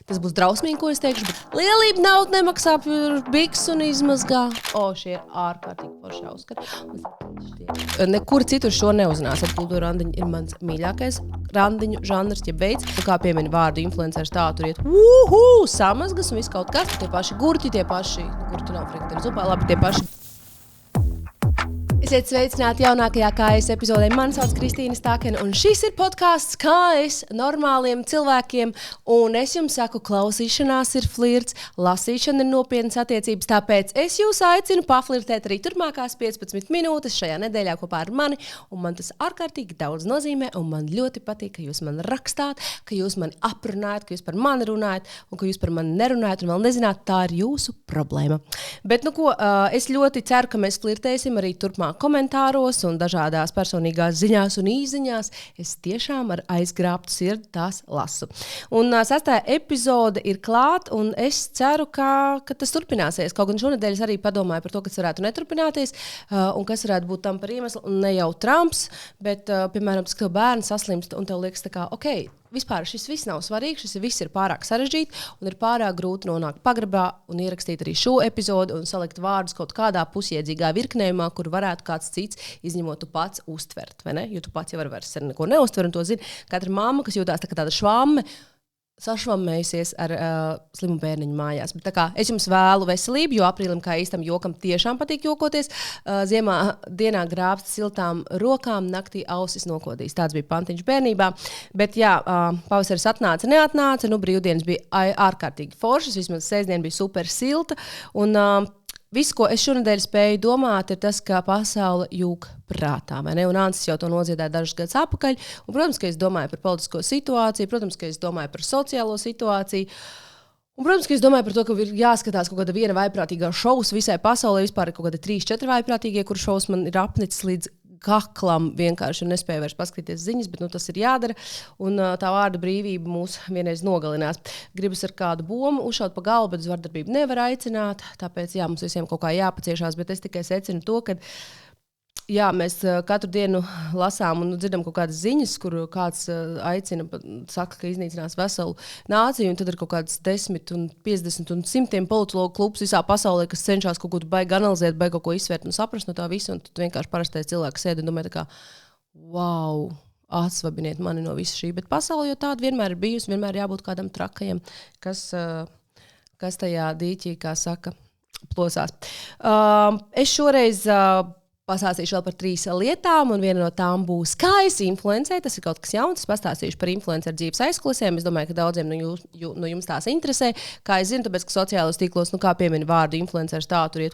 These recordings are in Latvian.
Tas būs drausmīgi, ko es teikšu, bet lielība naudu nemaksā par biksu un izmazgā. Šie ir ārkārtīgi forši Auskari. Nekur citur šo neuzzināsiet. Kultūra randiņi ir mans mīļākais randiņu žanrs, ja veids. Kā piemini vārdu influenceris tā, tur iet samazgas un viss kaut kas. Tie paši gurķi, tie paši, gurķi nav frikteļu zupā, labi, tie paši. Esiet sveicināti jaunākajā KS epizodē. Mani sauc Kristīna Stākena, un šis ir podcasts KS normāliem cilvēkiem. Un es jums saku, klausīšanās ir flirts, lasīšana ir nopietnas attiecības, tāpēc es jūs aicinu paflirtēt arī turpmākās 15 minūtes šajā nedēļā kopā ar mani. Un man tas ārkārtīgi daudz nozīmē, un man ļoti patīk, ka jūs man rakstāt, ka jūs mani aprunājat, ka jūs par mani runājat, un ka jūs par mani nerunājat, un vēl nezināt, tā ir jūsu problēma. Bet, es ļoti ceru, ka mēs flirtēsim arī turpmāk komentāros un dažādās personīgās ziņās un īziņās. Es tiešām ar aizgrābtu sirdi tās lasu. Un 6. epizode ir klāt, un es ceru, ka tas turpināsies. Kaut gan šonedēļ es arī padomāju par to, kas varētu neturpināties, un kas varētu būt tam par iemeslu. Un ne jau Trumps, bet, piemēram, tas, ka bērni saslimst, un tev liekas tā kā, vispār šis viss nav svarīgs, šis viss ir pārāk sarežģīti un ir pārāk grūti nonākt pagrabā un ierakstīt arī šo epizodu un salikt vārdus kaut kādā pusjēdzīgā virknējumā, kur varētu kāds cits, izņemot tu pats, uztvert, vai ne? Jo tu pats jau vairs neko neuztver, un to zina katra mamma, kas jūtās tā kā tāda švamme, sašvammējusies ar slimu bērniņu mājās. Bet tā kā es jums vēlu veselību, jo aprīlim kā īstam jokam tiešām patīk jokoties. Ziemā dienā grābst siltām rokām, naktī ausis nokodīs. Tāds bija pantiņš bērnībā. Bet jā, pavasaris neatnāca, brīvdienas bija ārkārtīgi foršas, vismaz sēsdien bija super silta. Un viss, ko es šonedēļ spēju domāt, ir tas, ka pasaule jūg prātā, vai ne? Un Ancis jau to nodziedāja dažus gadus atpakaļ. Un, protams, ka es domāju par politisko situāciju, protams, ka es domāju par sociālo situāciju. Un, protams, ka es domāju par to, ka ir jāskatās kaut kāda viena vaiprātīgā šovs visai pasaulē. Vispār ir kaut kāda 3-4 vaiprātīgie, kur šovs man ir apnicis līdz kaklam vienkārši un nespēju vairs paskatīties ziņas, bet tas ir jādara. Un tā vārda brīvība mūs vienreiz nogalinās. Gribas ar kādu bombu uzšaut pa galvu, bet uz vardarbību nevar aicināt. Tāpēc mums visiem kaut kā jāpaciešās, bet es tikai secinu to, ka mēs katru dienu lasām un dzirdam kaut kādas ziņas, kur kāds aicina, saka, ka iznīcinās veselu nāciju, un tad ir kaut kāds 10 un 50 un 100 politologu klubs visā pasaulē, kas cenšas kaut ko baigi analizēt, baigi kaut ko izsvērt un saprast no tā visu, un tad vienkārši parastais cilvēks sēd un domā tā kā, wow, atsvabiniet mani no visa šī, bet pasaule jau tāda vienmēr ir bijusi, vienmēr jābūt kādam trakajam, kas tajā dīķī, kā saka, plosās. Es šoreiz pastāstīšu vēl par 3 lietām, un viena no tām būs, kā es influencēju. Tas ir kaut kas jauns. Es pastāstīšu par influenceru dzīves aizkulisēm. Es domāju, ka daudziem no jums tās interesē. Kā es zinu, tāpēc, ka sociālos tīklos, kā piemini vārdu influenceris, tā tur iet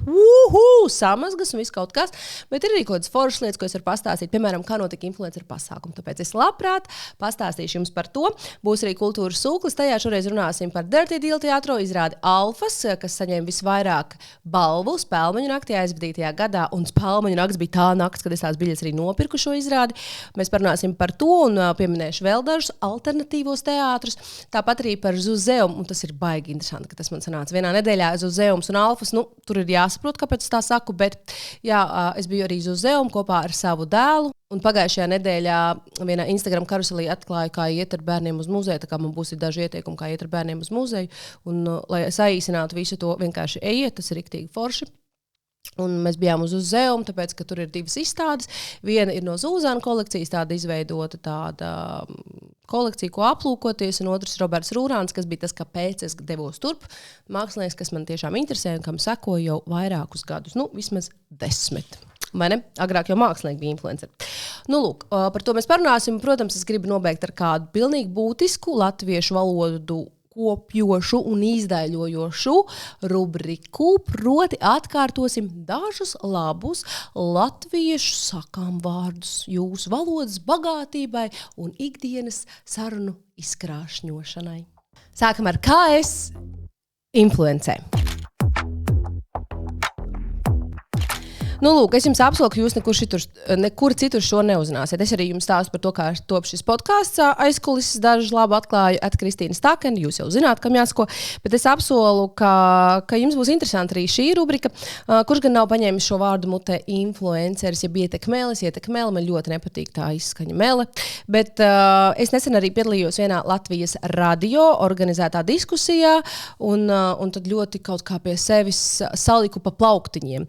samazgas un viss kaut kas. Bet ir arī kaut kādas foršas lietas, ko es varu pastāstīt. Piemēram, kā notika influenceru pasākumu. Tāpēc es labprāt pastāstīšu jums par to. Būs arī kultūras sūklis. Tajā šoreiz runāsim par Dirty Deal teātro izrādi Alfas, kas saņēma visvairāk balvu Spēlmeņu naktī aizvadītajā gadā. Un Spēlmeņu nakts bija tā nakts, kad es tās biļetes arī nopirku šo izrādi. Mēs parunāsim par to un pieminēšu vēl dažus alternatīvos teātrus. Tāpat arī par Zuzeum, un tas ir baigi interesanti, ka tas man sanāca vienā nedēļā. Zuzeums un Alfas, tur ir jāsaprot, kāpēc es tā saku, bet jā, es biju arī Zuzeum kopā ar savu dēlu. Un pagājušajā nedēļā vienā Instagram karuselī atklāju, kā iet ar bērniem uz muzeju. Tā kā man būs daži ieteikumi, kā iet ar bērniem uz muzeju. Un, lai saīsinātu visu to, vienkārši ejiet, tas ir riktīgi forši. Un mēs bijām uz Zuzeum, tāpēc, ka tur ir 2 izstādes. Viena ir no Zūzāna kolekcijas, tāda izveidota tāda kolekcija, ko aplūkoties, un otrs ir Roberts Rūrāns, kas bija tas, kāpēc es devos turp. Mākslinieks, kas man tiešām interesē un kam sekoju jau vairākus gadus, vismaz 10. Vai ne? Agrāk jau mākslinieki bija influenceri. Lūk, par to mēs parunāsim. Protams, es gribu nobeigt ar kādu pilnīgi būtisku latviešu valodu kopjošu un izdaļojošu rubriku, proti atkārtosim dažus labus latviešu sakām vārdus jūsu valodas bagātībai un ikdienas sarunu izkrāšņošanai. Sākam ar kā es influencēju. Nu, lūk, es jums apsolu, ka jūs nekur citur šo neuzzināsiet. Es arī jums stāstu par to, kā top šis podcasts aizkulises dažus labi atklāju Kristīna Stakena. Jūs jau zināt, kam jāsako, bet es apsolu, ka jums būs interesanti arī šī rubrika, kurš gan nav paņēmis šo vārdu mutē influenceris, ja ietekmēlis, man ļoti nepatīk tā izskaņa mele, bet es nesen arī piedalījos vienā Latvijas radio organizētā diskusijā un tad ļoti kaut kā pie sevis saliku pa plauktiņiem,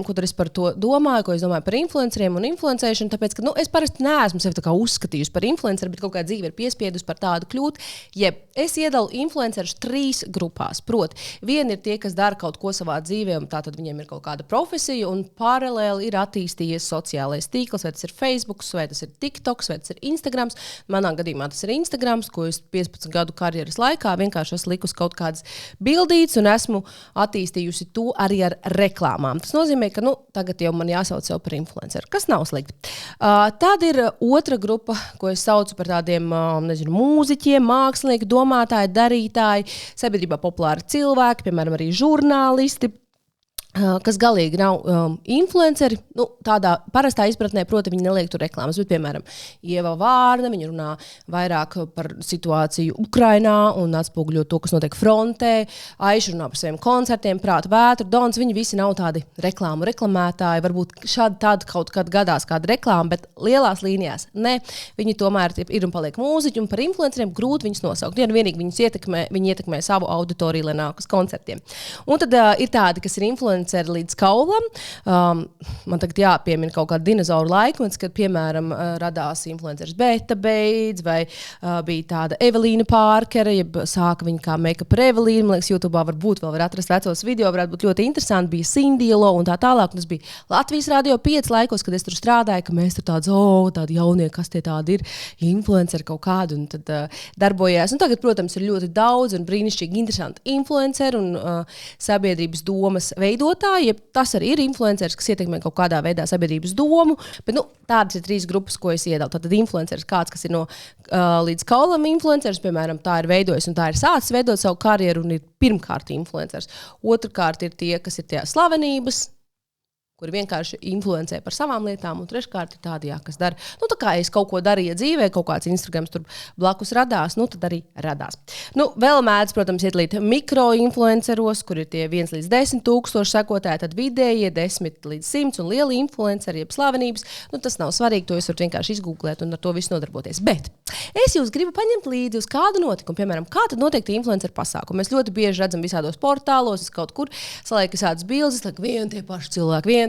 ko tad es par to domāju, ko es domāju par influenceriem un influencēšanu, tāpēc, ka es parasti neesmu sevi tā kā uzskatījusi par influenceru, bet kaut kā dzīve ir piespiedus par tādu kļūt. Jeb, es iedalu influencerus 3 grupās. Proti, vieni ir tie, kas dara kaut ko savā dzīvē, un tātad viņiem ir kaut kāda profesija, un paralēli ir attīstījies sociālais tīkls, vai tas ir Facebook, vai tas ir TikToks, vai tas ir Instagrams. Manā gadījumā tas ir Instagrams, ko es 15 gadu karjeras laikā vienkārši esmu likus kaut kādas bildītas un esmu attīstījusi to arī ar reklāmām. Tas nozīmē, ka tagad jau man jāsauc sev par influenceru, kas nav slikti. Tad ir otra grupa, ko es saucu par tādiem, mūziķiem, mākslinieki, domātāji, darītāji, sabiedrībā populāri cilvēki, piemēram, arī žurnālisti, kas galīgi nav influenceri, tādā parastā izpratnē, proti, viņi neliek tur reklāmas, bet, piemēram, Ieva Vārna, viņa runā vairāk par situāciju Ukrainā un atspoguļo to, kas notiek frontē, Aiša runā par saviem koncertiem, Prāta vētru, Dons, viņi visi nav tādi reklamētāji, varbūt tādi kaut kad gadās kāda reklāma, bet lielās līnijās ne, viņi tomēr ir un paliek mūziķi, un par influenceriem grūti viņus nosaukt, ja vienīgi viņi ietekmē savu auditoriju, lai nāk uz koncertiem. Un tad ir tādi, kas ir influenceri līdz kaulam. Man tagad jāpiemina kaut kāda dinozauru laikmets, kad, piemēram, radās influenceris Beta Beidz, vai bija tāda Evelīna Pārkere, jeb sāka viņa kā make-up ar Evelīnu. Man liekas, YouTube'ā varbūt vēl var atrast vecos video, varētu būt ļoti interesanti. Bija Sindilo un tā tālāk. Un tas bija Latvijas Radio 5 laikos, kad es tur strādāju, ka mēs tur tādi jaunie, kas tie tādi ir, influenceri kaut kādi, un tad darbojās. Un tagad, protams, ir ļoti daudz un brīnišķīgi interesanti influenceri un sabiedrības domas veidot. Tas arī ir influenceris, kas ietekmē kaut kādā veidā sabiedrības domu, bet tādas ir 3 grupas, ko es iedalu. Tātad influenceris kāds, kas ir no līdz kaulam influenceris, piemēram, tā ir veidojis un tā ir sācis veidot savu karjeru un ir pirmkārt influenceris. Otrkārt ir tie, kas ir tie slavenības, kuri vienkārši influencē par savām lietām, un treškārt ir tādi, kas dara. Tā kā es kaut ko darīju dzīvē, kaut kāds Instagrams tur blakus radās, tad arī radās. Vēl mēdz, protams, iedalīt mikroinfluenceros, kur ir tie 1 līdz 10 tūkstoši sekotāji, tad vidējie 10 līdz 100 un lieli influenceri, jeb slavenības. Tas nav svarīgi, to jūs varat vienkārši izgooglēt un ar to visu nodarboties. Bet es jūs gribu paņemt līdzi uz kādu notikumu, piemēram, kā tad notiek influenceru pasākumu. Mēs ļoti bieži redzam visādos portālos, kaut kur saliek visādas bildes, vien tie paši cilvēki.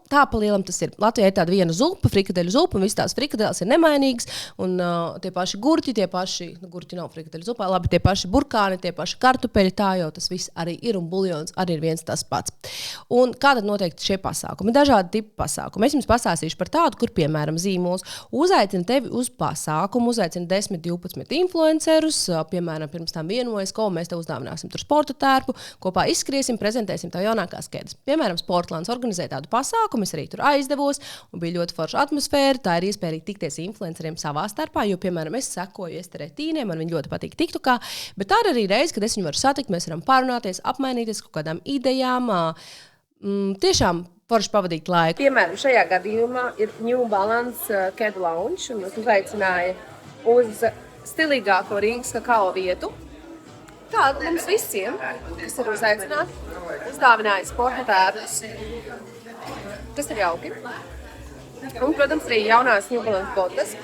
Tā pa lielam tas ir. Latvijā ir tāda viena zupa, frikadeļu zupa, un visas tās frikadeļas ir nemainīgas, un tie paši gurķi, gurķi nav frikadeļu zupā, labi, tie paši burkāni, tie paši kartupeļi, tā jau tas viss arī ir, un buljons arī ir viens tas pats. Un kā tad notiek šie pasākumi? Dažādi tipi pasākumi. Es jums pastāstīšu par tādu, kur, piemēram, zīmols uzaicina tevi uz pasākumu, uzaicina 10-12 influencerus, piemēram, pirms tam vienojas, ko mēs tev uzdāvināsim tur sporta tērpu, kopā izskriesim, prezentēsim tev jaunākās ķēdes. Piemēram, Sportlands organizē tādu pasākumu, es arī tur aizdevos, un bija ļoti forša atmosfēra. Tā ir iespēja arī tikties influenceriem savā starpā, jo, piemēram, es sekoju Esterei Tīnē, man viņa ļoti patīk TikTokā, bet tā ir arī reize, kad es viņu varu satikt, mēs varam parunāties, apmainīties kaut kādām idejām, tiešām forši pavadīt laiku. Piemēram, šajā gadījumā ir New Balance Cat Lounge, un es uzaicināju uz stilīgāko Rīgas kakao vietu. Tāda mums visiem, kas ir uzaicināti, uzdāvināja sporta tērpus, kas ir jauki. Un, protams, arī jaunās New Balance botas.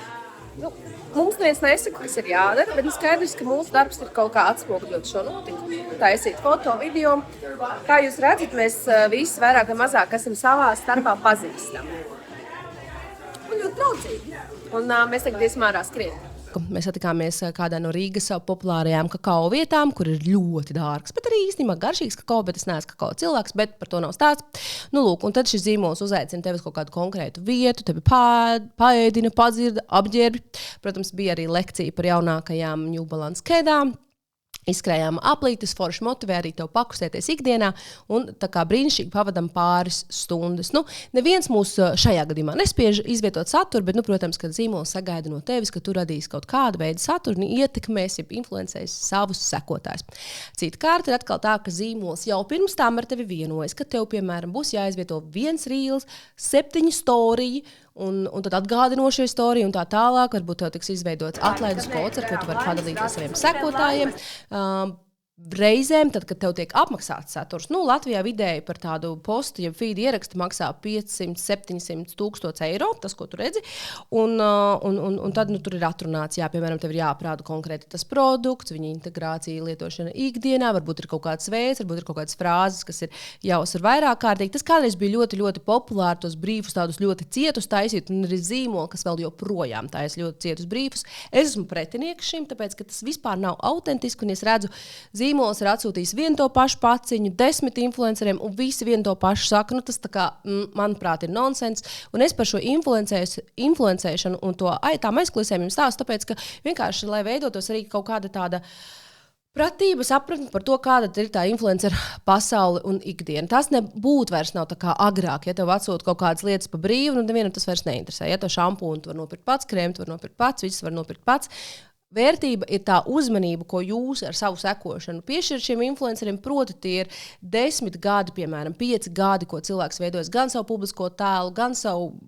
Mums neviens nesaka, kas ir jādara, bet skaidrs, ka mūsu darbs ir kaut kā atspoguļot šo notikumu. Taisīt foto, video. Kā jūs redzat, mēs visi vairāk vai mazāk esam savā starpā pazīstami. Un ļoti draudzīgi. Un mēs tagad iesim ārā skriet. Mēs satikāmies kādā no Rīgas populārajām kakao vietām, kur ir ļoti dārgs, bet arī īstenībā garšīgs kakao, bet es neesmu kakao cilvēks, bet par to nav stāsts. Lūk, un tad šis zīmols uzaicina tevi uz kaut kādu konkrētu vietu, tevi paēdina, padzirda, apģērbi. Protams, bija arī lekcija par jaunākajām New Balance ķēdām. Izkrājām aplītes, forši motivē arī tev pakustēties ikdienā un tā kā brīnišķīgi pavadam pāris stundas. Nu, neviens mūs šajā gadījumā nespiež izvietot saturu, bet, protams, kad zīmols sagaida no tevis, ka tu radīsi kaut kādu veidu saturu, ietekmēs, ja influencēs savus sekotājus. Cita kārta ir atkal tā, ka zīmols jau pirms tam ar tevi vienojas, ka tev, piemēram, būs jāizvieto 1 reels, 7 storiji, un tad atgādinošie storija un tā tālāk. Varbūt tev tiks izveidots atlaides kods, ar ko tu vari padalīties saviem sekotājiem. Reizēm, tad, kad tev tiek apmaksāts saturs, Latvijā vidēji par tādu postu, ja feed ierakstu maksā 500–700 tūkstoši eiro, tas, ko tu redzi, un tad tur ir atrunāts, piemēram, tev ir jāprāda konkrēti tas produkts, viņa integrācija, lietošana ikdienā, varbūt ir kaut kāds veids, varbūt ir kaut kādas frāzes, kas ir jāuzsver vairāk kārtīgi. Tas kādreiz bija ļoti, ļoti populāri, tos brīfus tādus ļoti cietus taisīt, un arī zīmoli, kas vēl joprojām taisa ļoti cietus brīfus. Es esmu pretinieks šim, tāpēc, ka tas vispār nav autentiski, un es redzu, zīmols ir atsūtījis vienu to pašu paciņu, 10 influenceriem, un visi vienu to pašu saka. Tas, manuprāt, ir nonsens. Un es par šo influencēšanu un tām aizkulisēm jums stāstu, tāpēc, ka vienkārši, lai veidotos arī kaut kāda tāda pratība, sapratne par to, kāda ir tā influencer pasaule un ikdiena. Tas nebūtu vairs nav tā kā agrāk, ja tev atsūta kaut kādas lietas pa brīvu, un nevienam tas vairs neinteresē. Ja tev šampūnu tu var nopirkt pats, krēmu tu var nopirkt pats, viss var nopirkt pats. Vērtība ir tā uzmanība, ko jūs ar savu sekošanu piešķirat šiem influenceriem. Proti, tie ir 10 gadi, piemēram, 5 gadi, ko cilvēks veidojas gan savu publisko tēlu, gan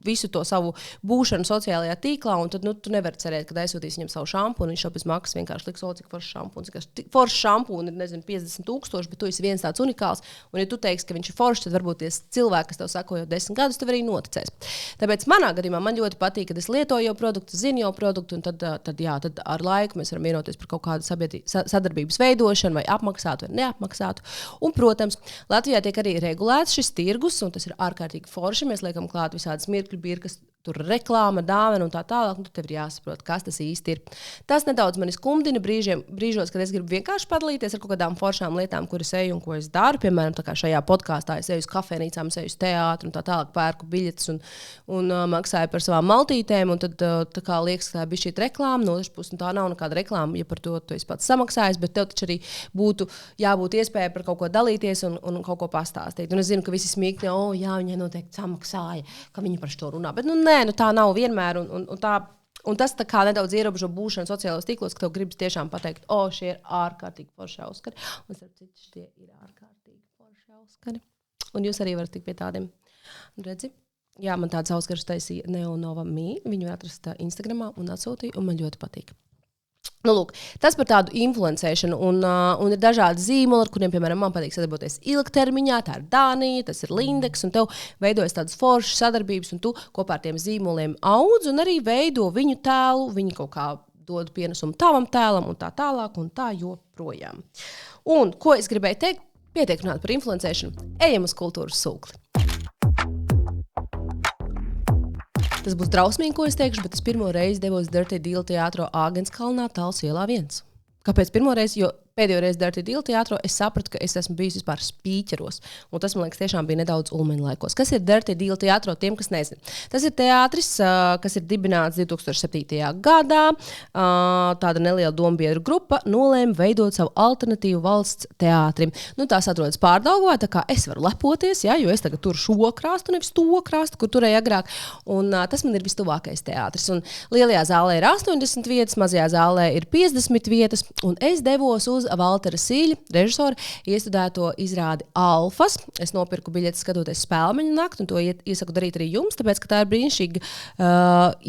visu to savu būšanu sociālajā tīklā. Un tad tu nevari cerēt, ka aizsūtīs viņam savu šampūnu. Viņš jau bez maksas vienkārši liks, cik foršs šampūns. Foršs šampūns ir, 50 000, bet tu esi viens tāds unikāls. Un, ja tu teiksi, ka viņš ir foršs, tad varbūt tie cilvēki, kas tev sako jau 10 gadus, tev arī noticēs. Tāpēc manā gadījumā man ļoti patīk, kad es lietoju jau produktu, zinu jau produktu, un tad ar laiku mēs varam vienoties par kaut kādu sadarbības veidošanu, vai apmaksātu, vai neapmaksātu. Un, protams, Latvijā tiek arī regulēts šis tirgus, un tas ir ārkārtīgi forši. Mēs liekam klāt visādas mirkļu birkas, tur reklāma, dāvana un tā tālāk, un tev ir jāsaprot, kas tas īsti ir. Tas nedaudz mani skumdina brīžos, kad es gribu vienkārši padalīties ar kaut kādām foršām lietām, kuras eju un ko es daru. Piemēram, tā kā šajā podkāstā es eju uz kafejnīcām, es eju uz teātru un tā tālāk, pērku biļetes un maksāju par savām maltītēm, un tad tā kā liekas, ka tā bija šī reklāma, no otras puses, un tā nav nekāda reklāma, ja par to tu esi pats samaksājis, bet tev taču arī būtu jābūt iespēja par kaut ko dalīties un kaut ko pastāstīt. Un es zinu, ka visi smīkni, jā, viņai noteikti samaksāja, ka viņi par šo runā, bet tā nav vienmēr, un tas tā kā nedaudz ierobežo būšanu sociālajos tīklos, ka tev gribas tiešām pateikt, šie ir ārkārtīgi forši Oskari, un starp citu, šie ir ārkārtīgi forši Oskari. Un jūs arī varat tikt pie tādiem. Redzi? Jā, man tāds Oskars taisīja Neonova Me, viņu atrast Instagramā un atsūtīja, un man ļoti patīk. Lūk, tas par tādu influencēšanu, un ir dažādi zīmoli, ar kuriem, piemēram, man patīk sadarboties ilgtermiņā. Tā ir Dānija, tas ir Lindex, un tev veidojas tādas foršas sadarbības, un tu kopā ar tiem zīmoliem audz un arī veido viņu tēlu, viņi kaut kā dod pienesumu tavam tēlam un tā tālāk, un tā joprojām. Un, ko es gribēju teikt, pietiek runāt par influencēšanu, ejam uz kultūras sūkli. Tas būs drausmīgi, ko es teikšu, bet es pirmo reizi devos Dirty Deal teātro Āgenskalnā, Talsu ielā 1. Kāpēc pirmo reizi? Jo pēdējo reizi Dirty Deal teātro es sapratu, ka es esmu bijis vispār spīķeros. Un tas, man liekas, tiešām bija nedaudz ulmeņa laikos. Kas ir Dirty Deal teātro tiem, kas nezina? Tas ir teātris, kas ir dibināts 2007. gadā. Tāda neliela dombiedru grupa nolēma veidot savu alternatīvu valsts teātrim. Tās atrodas Pārdaugavā, tā kā es varu lepoties, jo es tagad turu šo krastu, nevis to krastu, kur turēju agrāk. Un tas man ir vistuvākais teātris. Un lielajā zālē ir 80 vietas, mazajā zālē ir 50 vietas, un es devos uz Valtera Sīļa, režisora, iestudēto izrādi Alfas. Es nopirku biļetes skatoties Spēlmeņu nakti, un to iesaku darīt arī jums, tāpēc, ka tā ir brīnišķīga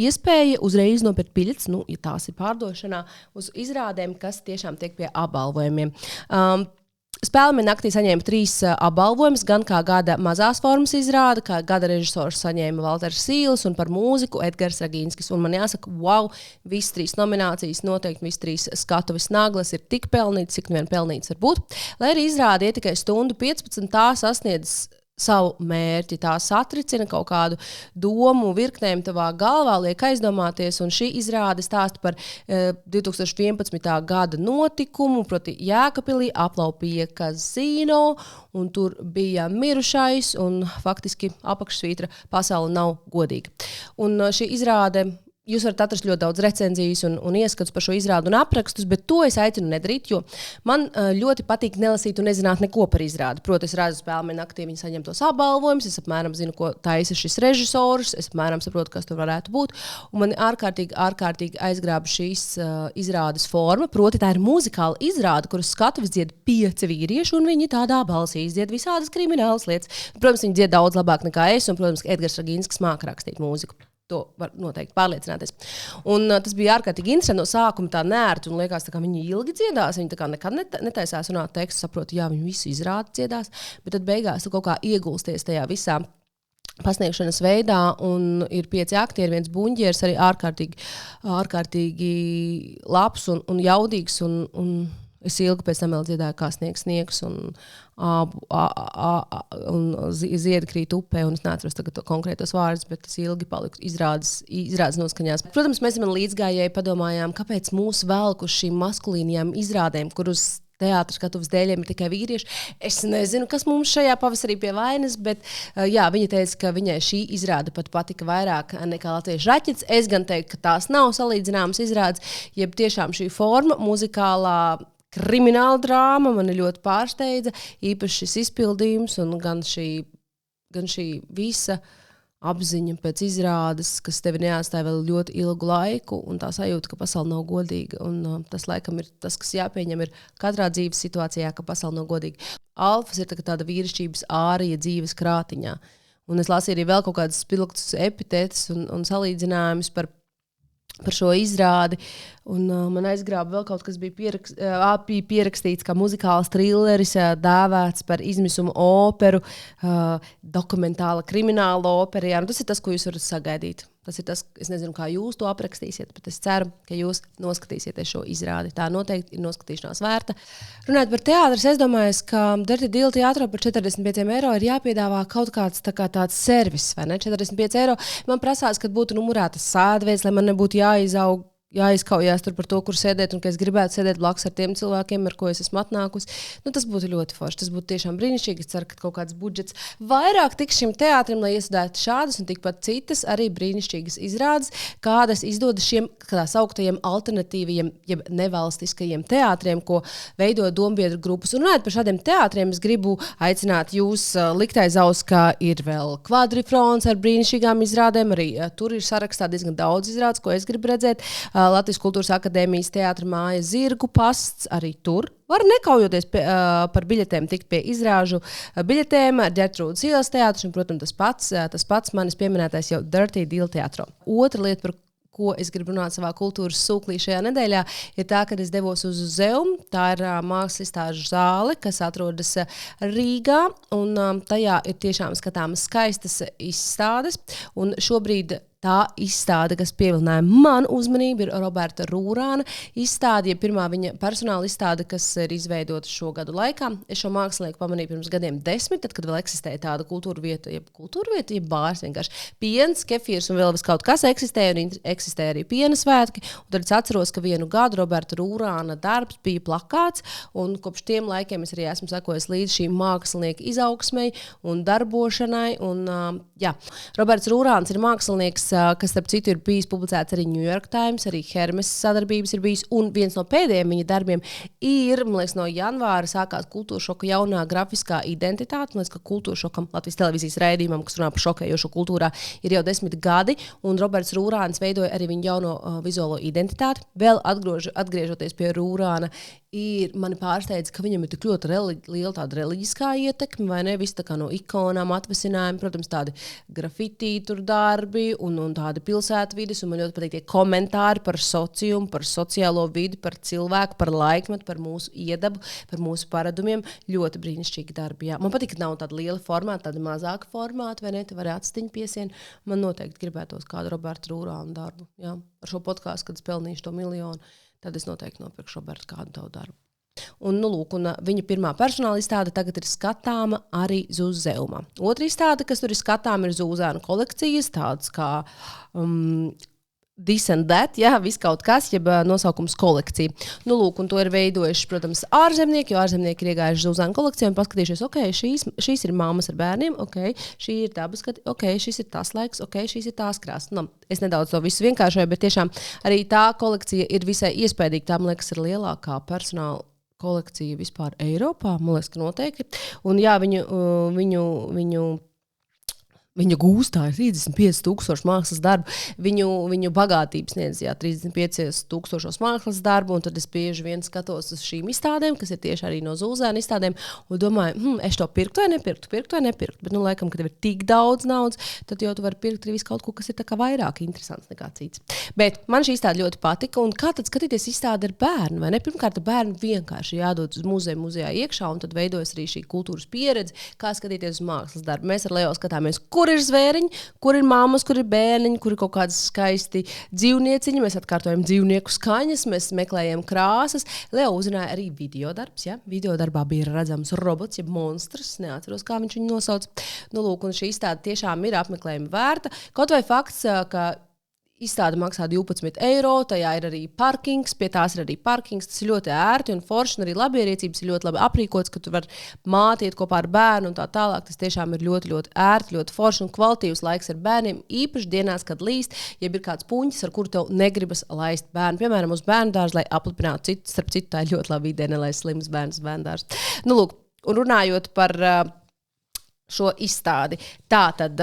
iespēja uzreiz nopirkt biļetes, ja tās ir pārdošanā, uz izrādēm, kas tiešām tiek pie apbalvojumiem. Spēlmeņa naktī saņēma 3 apbalvojumus, gan kā gada mazās formas izrāde, kā gada režisors saņēma Valters Sīls un par mūziku Edgars Ragīnskis. Un man jāsaka, wow, visas 3 nominācijas, noteikti visas 3 skatuves naglas ir tik pelnītas, cik vien pelnītas var būt. Lai arī izrāde iet tikai 1:15, tā sasniedz savu mērķi, tā satricina kaut kādu domu virknēm tavā galvā, liek aizdomāties, un šī izrāde stāsta par 2011. gada notikumu, proti Jēkabpilī aplaupīja kazino, un tur bija mirušais, un faktiski apakšsvītra pasaule nav godīga. Un šī izrāde Jūs varat atrast ļoti daudz recenzijas un ieskats par šo izrādu un aprakstus, bet to es aicinu nedarīt, jo man ļoti patīk nelasīt un nezināt neko par izrādi. Proti, es redzu spēlmeni naktī, viņi saņem tos apbalvojumus, es apmēram zinu, ko taisa šis režisors, es apmēram saprotu, kas tur varētu būt. Un man ārkārtīgi aizgrāba šīs izrādes forma. Proti, tā ir muzikāla izrāde, kuras skatuves dzied 5 vīrieši, un viņi tādā balsī izdzied visādas kriminālas lietas. Protams, viņi dzied daudz labāk nekā es, un, protams, Edgars Ragīnskis māka rakstīt mūziku. To var noteikti pārliecināties. Un tas bija ārkārtīgi interesanti no sākuma tā nērti, un liekas, ka viņi ilgi dziedās, viņi tā kā nekad netaisās runāt tekstu, saprotu, jā, viņi visu izrādi dziedās, bet tad beigās tu kaut kā iegulsties tajā visā pasniegšanas veidā, un ir 5 aktieri, viens buņģieris, arī ārkārtīgi labs un jaudīgs, un es ilgi pēc tam vēl dziedāju, kā sniegs, un ziedi krīt upē, un es neatceros tagad konkrētos vārdus, bet es ilgi paliku izrādes noskaņās. Protams, mēs man līdzgājēji padomājām, kāpēc mūs velk uz šīm maskulīnajām izrādēm, kurus teātras skatuves dēļiem ir tikai vīrieši. Es nezinu, kas mums šajā pavasarī pie vainas, bet jā, viņa teica, ka viņai šī izrāde pat patika vairāk nekā Latviešu raķets. Es gan teiktu, ka tās nav salīdzināmas izrādes, jeb tiešām šī forma muzikālā krimināla drāma mani ļoti pārsteidza, īpaši šis izpildījums un gan šī visa apziņa pēc izrādes, kas tevi neatstāja vēl ļoti ilgu laiku, un tā sajūta, ka pasaule nav godīga. Un tas laikam ir tas, kas jāpieņem ir katrā dzīves situācijā, ka pasaule nav godīga. Alfas ir tāda vīrišķības ārija dzīves krātiņā. Un es lasīju arī vēl kaut kādas spilgtus epitetus un salīdzinājumus par šo izrādi, un man aizgrāba vēl kaut kas bija pierakstīts kā muzikāls trilleris, dēvēts par izmisumu operu, dokumentāla krimināla opera. Jā, tas ir tas, ko jūs varat sagaidīt. Tas ir tas, es nezinu, kā jūs to aprakstīsiet, bet es ceru, ka jūs noskatīsieties šo izrādi. Tā noteikti ir noskatīšanās vērta. Runājot par teātris, es domāju, ka Dirty Deal teātrā par 45 eiro ir jāpiedāvā kaut kāds tāds servis, vai ne? 45 eiro. Man prasās, kad būtu numurētas sēdvietas, lai man nebūtu jāizkaujās tur par to, kur sēdēt, un ka es gribētu sēdēt blakus ar tiem cilvēkiem, ar ko es esmu atnākusi. Tas būtu ļoti forši. Tas būtu tiešām brīnišķīgi. Es ceru, ka kaut kāds budžets vairāk tiks šim teātrim, lai iesudētu šādas un tikpat citas arī brīnišķīgas izrādes, kādas izdodas šiem tā sauktajiem alternatīviem, jeb nevalstiskajiem teātriem, ko veido dombiedru grupas. Un runājot par šādiem teātriem, es gribu aicināt jūs likt aiz auss, ka ir vēl Kvadrifrons ar brīnišķīgām izrādēm. Arī tur ir sarakstā diezgan daudz izrādes, ko es gribu redzēt. Latvijas Kultūras akadēmijas teātra māja Zirgu pasts, arī tur var nekaujoties par biļetēm tikt pie izrāžu biļetēm. Ģertrūdas ielas teātris un, protams, tas pats manis pieminētais jau Dirty Deal teātrā. Otra lieta, par ko es gribu runāt savā kultūras sūklī šajā nedēļā, ir tā, ka es devos uz Zeumu. Tā ir mākslas izstāžu zāle, kas atrodas Rīgā, un tajā ir tiešām skatāmas skaistas izstādes. Un šobrīd tā izstāde, kas pievilināja manu uzmanību, ir Roberta Rūrāna izstāde, ja pirmā viņa personāla izstāde, kas ir izveidota šo gadu laikā. Es šo mākslinieku pamanīju pirms gadiem 10, tad, kad vēl eksistēja tāda kultūra vieta, jeb bārs vienkārši. Piens, kefīrs un vēl kaut kas eksistēja, un eksistēja arī piena svētki. Un tad es atceros, ka vienu gadu Roberta Rūrāna darbs bija plakāts, un kopš tiem laikiem es arī esmu sekojis līdz šīm mākslinieka izaugsmei un darbošanai. Un, Roberts Rūrāns ir mākslinieks, kas, starp citu, ir bijis publicēts arī New York Times, arī Hermes sadarbības ir bijis, un viens no pēdējiem viņa darbiem ir, man liekas, no janvāra sākās Kultūršoka jaunā grafiskā identitāte. Man liekas, ka Kultūršokam, Latvijas televīzijas raidījumam, kas runā par šokējošo kultūrā, ir jau 10 gadi, un Roberts Rūrāns veidoja arī viņa jauno vizuālo identitāti. Vēl atgriežoties pie Rūrāna, mani pārsteidz, ka viņam ir tik ļoti liela tāda reliģiskā ietekme, vai ne? Viss tā kā no ikonām atvasinājumi, protams, tādi grafitī tur darbi un tādi pilsētvides, un man ļoti patīk tie komentāri par sociumu, par sociālo vidi, par cilvēku, par laikmetu, par mūsu iedabu, par mūsu paradumiem. Ļoti brīnišķīgi darbi, jā. Man patīk, ka nav tāda liela formāta, tāda mazāka formāta, vai ne? Te var atstiņu piesienu. Man noteikti gribētos kādu Roberta Rūrāna darbu, jā. Ar šo podkāstu, kad es pelnīšu to 1 miljonu. Tad es noteikti nopirkšu Robertu kādu tavu darbu. Un viņa pirmā personāla izstāde tagad ir skatāma arī Zeumā. Otra izstāde, kas tur ir skatāma, ir Zūzēnu kolekcijas, tāds kā this and that, viss kaut kas, jeb nosaukums kolekcija. Nu, lūk, un to ir veidojuši, protams, ārzemnieki, jo ārzemnieki ir iegājuši Zuzānu kolekciju un paskatījušies, šīs ir māmas ar bērniem, šī ir dabas, šis ir tas laiks, šīs ir tās krāsas. Nu, es nedaudz to visu vienkāršoju, bet tiešām arī tā kolekcija ir visai iespējīga. Tā, man liekas, ir lielākā personāla kolekcija vispār Eiropā, man liekas, ka noteikti. Un jā, Viņa gūstā ir 35,000 mākslas darbu. Viņu bagātības sniedz 35,000 mākslas darbu, un tad es bieži vien skatos uz šīm izstādēm, kas ir tieši arī no Zūzēna izstādēm, un domāju, es to pirktu vai nepirktu. Bet, laikam, kad ir tik daudz naudas, tad jau tu vari pirkt arī visu kaut ko, kas ir tā kā vairāk interesants nekā cits. Bet man šī izstāde ļoti patika, un kā tad skatīties izstādi ar bērnu, vai ne? Pirmkārt, bērnu vienkārši jādod uz muzejā iekšā, un tad veidojas arī šī kultūras pieredze, kā skatīties uz mākslas darbu. Mēs ar Leo skatāmies, kur ir zvēriņi, kur ir māmas, kur ir bērniņi, kur ir kaut kādas skaisti dzīvnieciņi. Mēs atkārtojam dzīvnieku skaņas, mēs meklējam krāsas. Leo uzrunāja arī videodarbs. Ja? Videodarbā bija redzams robots, jeb monstrs. Neatceros, kā viņš viņu nosauc. Nu, lūk, un šī izstāde tiešām ir apmeklējuma vērta. Kaut vai fakts, ka izstāde maksā 12 eiro, tajā ir arī parkings, pie tās ir arī parkings, tas ir ļoti ērti un forši, un arī labierīcības ir ļoti labi aprīkots, ka tu vari mātiet kopā ar bērnu un tā tālāk. Tas tiešām ir ļoti, ļoti ērti, ļoti forši un kvalitīvs laiks ar bērniem, īpaši dienās, kad līst, ja ir kāds puņķis, ar kuru tev negribas laist bērnu. Piemēram, uz bērnu dārzu, lai aplipinātu citu, starp citu, tā ir ļoti laba ideja, nelaist slims bērns bērnu dārzu. Nu, lūk, un runājot par šo izstādi, tā tad,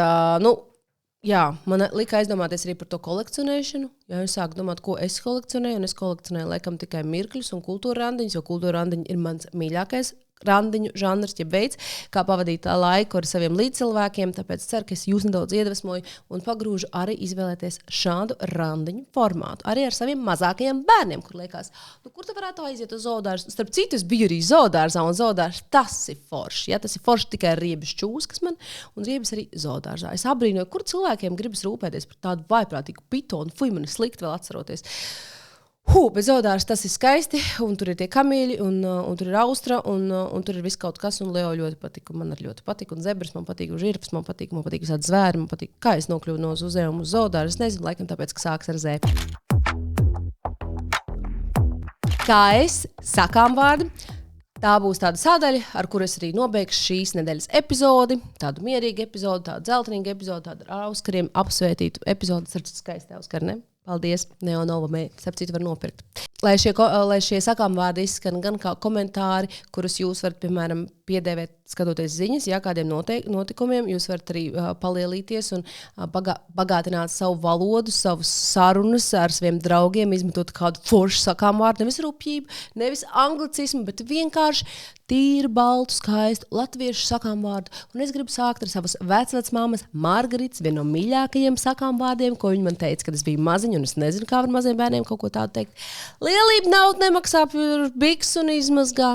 jā, man lika aizdomāties arī par to kolekcionēšanu. Ja es sāku domāt, ko es kolekcionēju, un es kolekcionēju laikam tikai mirkļus un kultūra randiņus, jo kultūra randiņi ir mans mīļākais randiņu žanrs, jeb veids, kā pavadīt laiku ar saviem līdzcilvēkiem, tāpēc ceru, ka es jūs nedaudz iedvesmoju un pagrūžu arī izvēlēties šādu randiņu formātu. Arī ar saviem mazākajiem bērniem, kur liekas, kur tu varētu aiziet uz zoodārzu. Starp citu, es biju arī zoodārzā, un zoodārs tas ir forši. Ja? Tas ir forši tikai riebas čūskas man, un riebas arī zoodārzā. Es abrīnoju, kur cilvēkiem gribas rūpēties par tādu vaiprātīgu pitonu, man ir slikti vēl atceroties. Bet zoodārs tas ir skaisti, un tur ir tie kamīļi, un tur ir austra, un tur ir viss kaut kas, un Leo ļoti patika, man arī ļoti patika, un zebras man patīk, un žirfas man patīk visādi zvēri, man patīk, kā es nokļuvu no uzējuma uz zoodāru, es nezinu, laikam tāpēc, ka sāks ar Z. Kā es sakām vārdu, tā būs tāda sadaļa, ar kuru es arī nobeigšu šīs nedēļas epizodi, tādu mierīgu epizodi, tādu dzeltenīgu epizodi, tādu ar Auskariem apsvētītu epizodi, ar skaisti Auskari, ne? Paldies, Neonovamē, starp citu var nopirkt. Lai šie sakām vārdi izskan gan kā komentāri, kurus jūs varat, piemēram, piedēvēt, skatoties ziņas, kādiem notikumiem, jūs varat arī palielīties un bagātināt savu valodu, savus sarunas ar saviem draugiem, izmetot kādu foršu sakām vārdu, nevis rupjību, nevis anglicismu, bet vienkārši tīru, baltu, skaistu latviešu sakām vārdu. Un es gribu sākt ar savas vecmāmas Margaritas, vienu no mīļākajiem sakām vārdiem, ko viņa man teica, kad es biju maziņa, un es nezinu, kā var maziem bērniem kaut ko tādu teikt. Lielība naudu nemaksā par biksu un izmazgā.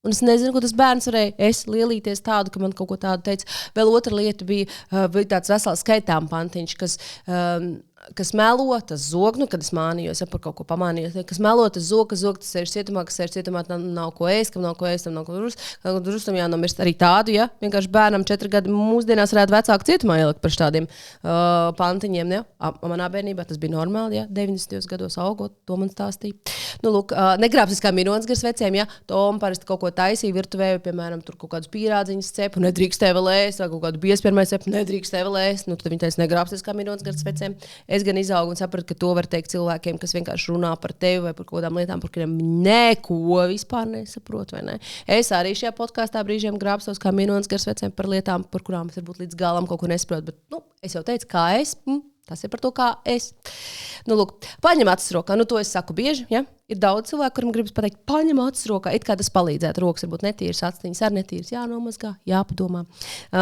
Un es nezinu, ko tas bērns varēja lielīties tādu, ka man kaut ko tādu teica. Vēl otra lieta bija tāds vesels skaitām pantiņš, kas melo, tas zog, kad es mānījos, par kaut ko pamānījos, kas melo, tas zog, tas sēž cietumā, nav ko ēst, kam nav ko ēst, tam nav ko druskt, tam jānomirst arī tādu, vienkārši bērnam 4 gadi mūsdienās varētu vecāku cietumā ielikt par šādiem pantiņiem, manā bērnībā tas bija normāli, 90. gados augot, to man stāstīja. Nu, lūk, negrābs kā Mironsgars veciem, Tom parasti kaut ko taisīja virtuvē, piemēram, tur kaut kādus pīrādziņus cepu, nedrīkstēja vēl ēst, vai kaut kādu biespiermai cepu, nedrīkstēja vēl ēst, tad viņi teica, negrābs kā Mironsgars veciem. Es gan izaugu un sapratu, ka to var teikt cilvēkiem, kas vienkārši runā par tevi vai par kaut kādām lietām, par kuriem neko vispār nesaprot, vai ne? Es arī šajā podkāstā brīžiem grābstos kā Mironsgars veciem par lietām, par kurām es varbūt līdz galam kaut ko nesaprotu, bet, es jau teicu, kā es, tas ir par to, kā es. Nu, lūk, paņem acis rokā, to es saku bieži, Ir daudz cilvēku, kuriem gribas pateikt, paņem acis rokā, it kā tas palīdzētu, rokas varbūt netīras, aciņas ar netīras, jānomazgā, jāpadomā.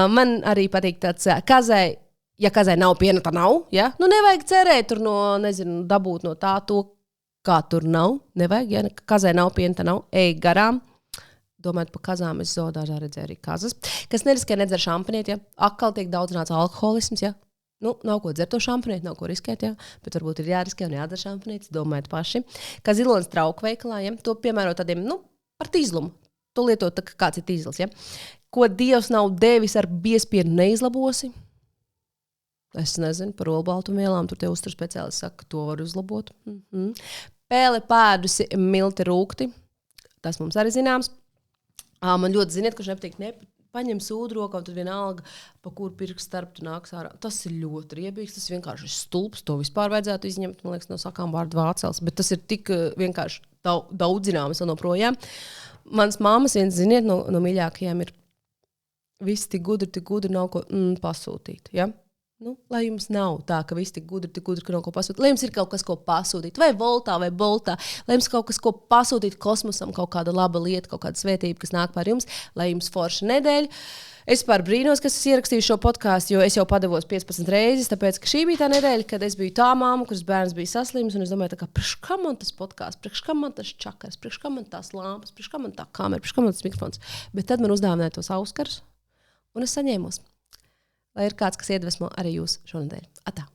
Man arī patīk tāds kazai. Ja kazai nav piena, tad nav. Ja? Nevajag cerēt tur dabūt no tā to, kā tur nav. Nevajag, ja kazai nav piena, tad nav. Ej garām. Domājot par kazām, es zoodārzā redzēju arī kazas. Kas neriskē nedzer šampanieti, Atkal tiek daudzināts alkoholisms, Nav ko dzert to šampanieti, nav ko riskēt, bet varbūt ir jāriskē un jādzer šampanietis, domājiet paši. Kā zilonis trauku veikalā, to piemēro tādiem, par tīzlumu. To lietot tā, kā kāds ir tīzls, Ko Dievs nav devis ar biezpienu neizlabosi. Es nezinu, par olbaltumvielām, tur tie uzturu speciālisti saka, ka to var uzlabot. Pēle pēdusi milti rūkti, tas mums arī zināms. Man ļoti ziniet, kurš nepatīk, paņem sūdu rokā, un tad vienalga, pa kuru pirkstu starp tu nāks ārā. Tas ir ļoti riebīgs, tas vienkārši ir stulbs, to vispār vajadzētu izņemt, man liekas, no sakām vārdu vācels, bet tas ir tik vienkārši daudz zināmas un projām. Mans māmas viens, ziniet, no mīļākajām ir visi tik gudri nav ko pasūtīt, ja? Lai jums nav tā, ka viss tik gudri, ka nav ko pasūtīt. Lai jums ir kaut kas, ko pasūtīt, vai Voltā, vai Boltā, lai jums kaut kas, ko pasūtīt kosmosam, kaut kāda laba lieta, kaut kāda svētība, kas nāk pār jums, lai jums forša nedēļa. Es par brīnos, ka es ierakstīju šo podkāstu, jo es jau padevos 15 reizes, tāpēc, ka šī bija tā nedēļa, kad es biju tā māma, kuras bērns bija saslims, un es domāju, priekš kam man tas podkāsts, priekš kam man tas čakars, priekš kam man tās lampas, priekš kam man tā kamera, priekš kam man tas mikrofons. Bet tad man uzdāvināja tos Auskarus, un es saņēmos. Lai ir kāds, kas iedvesmo arī jūs šonadēļ. Atā!